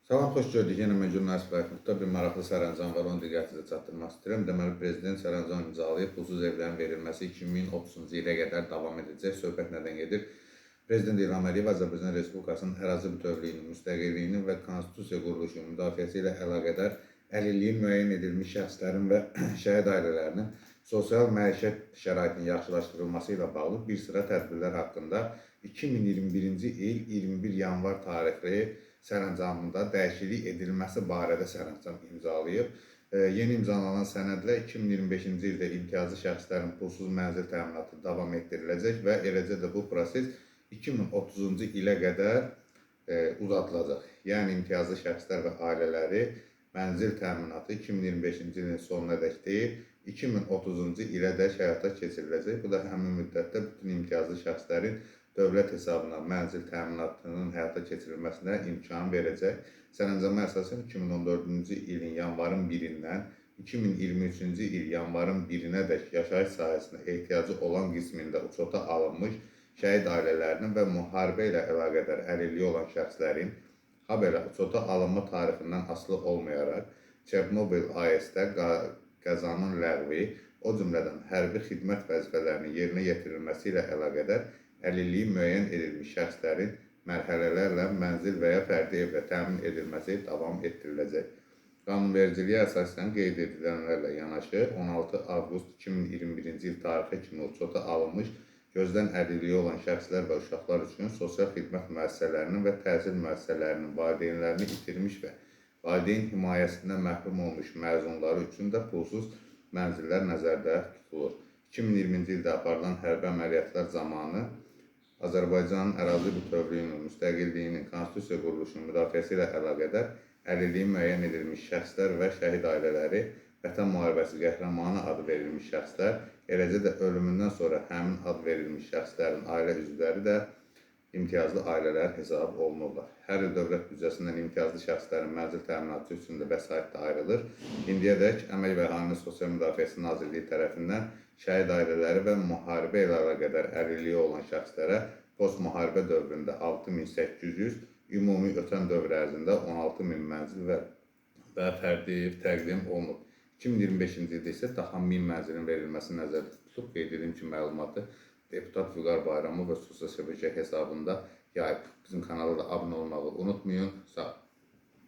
Salam, xoş gördük. Yenə mən jurnalist Bayqurtda bir maraqlı sərəncam var, onu diqqətinizə çatdırmaq istəyirəm. Deməli, Prezident sərəncam imzalayıb, pulsuz evlərin verilməsi 2030-cu ilə qədər davam edəcək. Söhbət nədən gedir? Prezident İlham Əliyev Azərbaycan Respublikasının ərazi bütövlüyünün, müstəqilliyinin və konstitusiya quruluşunun müdafiəsi ilə əlaqədar əlilliyi müəyyən edilmiş şəxslərin və şəhid ailələrinin sosial məişət şəraitinin yaxşılaşdırılması ilə bağlı bir sıra tədbirlər haqqında 2021-ci il 21 yanvar tarixli sərəncamında dəyişiklik edilməsi barədə sərəncam imzalayıb. Yeni imzalanan sənədlə 2025-ci ildə imtiyazlı şəxslərin pulsuz mənzil təminatı davam etdiriləcək və eləcə də bu proses 2030-cu ilə qədər uzadılacaq. Yəni imtiyazlı şəxslər və ailələri mənzil təminatı 2025-ci ilin sonuna dək deyil, 2030-cu ilə dək həyata keçiriləcək. Bu da həmin müddətdə bütün imtiyazlı şəxslərin dövlət hesabına mənzil təminatının həyata keçirilməsinə imkan verəcək. Sərəncama əsasən 2014-cü ilin yanvarın 1-dən 2023-cü il yanvarın 1-ədək yaşayış sahəsinə ehtiyacı olan qismində uçota alınmış şəhid ailələrinin və müharibə ilə əlaqədar əlilliyi olan şəxslərin, habelə uçota alınma tarixindən asılı olmayaraq, Çernobil AES-də qəzanın ləğvi, o cümlədən hərbi xidmət vəzifələrinin yerinə yetirilməsi ilə əlaqədar əlilliyi müəyyən edilmiş şəxslərin mərhələlərlə mənzil və ya fərdi evlə təmin edilməsi davam etdiriləcək. Qanunvericiliyə əsasən qeyd edilənlərlə yanaşı 16 avqust 2021-ci il tarixi kimi uçota alınmış gözdən əlilliyi olan şəxslər və uşaqlar üçün sosial xidmət müəssisələrinin və təhsil müəssisələrinin valideynlərini itirmiş və valideyn himayəsindən məhrum olmuş məzunları üçün də pulsuz mənzillər nəzərdə tutulur. 2020-ci ildə aparılan hərbi əməliyyatlar zamanı Azərbaycanın ərazi bütövlüyünün, müstəqilliyinin, konstitusiya quruluşunun müdafiəsi ilə əlaqədar əlilliyi müəyyən edilmiş şəxslər və şəhid ailələri, Vətən müharibəsi qəhrəmanı adı verilmiş şəxslər, eləcə də ölümündən sonra həmin ad verilmiş şəxslərin ailə üzvləri də imtiyazlı ailələr hesab olunurlar. Hər il dövlət büdcəsindən imtiyazlı şəxslərin mənzil təminatı üçün də vəsait də ayrılır. İndiyədək Əmək və Əhalinin Sosial Müdafiəsi Nazirliyi tərəfindən şəhid ailələri və müharibə ilə əlaqədar əlilliyi olan şəxslərə post-müharibə dövründə 6800, ümumi ötən dövr ərzində 16000 mənzil və fərdi ev təqdim olunub. 2025-ci ildə isə daha 1000 mənzilin verilməsi nəzərdə tutulub. Qeyd edilmiş ki, məlumatı deputat Vüqar Bayramov və sosial şəbəkə hesabında yayıb. Bizim kanala da abunə olmağı unutmayın. Sağ olun.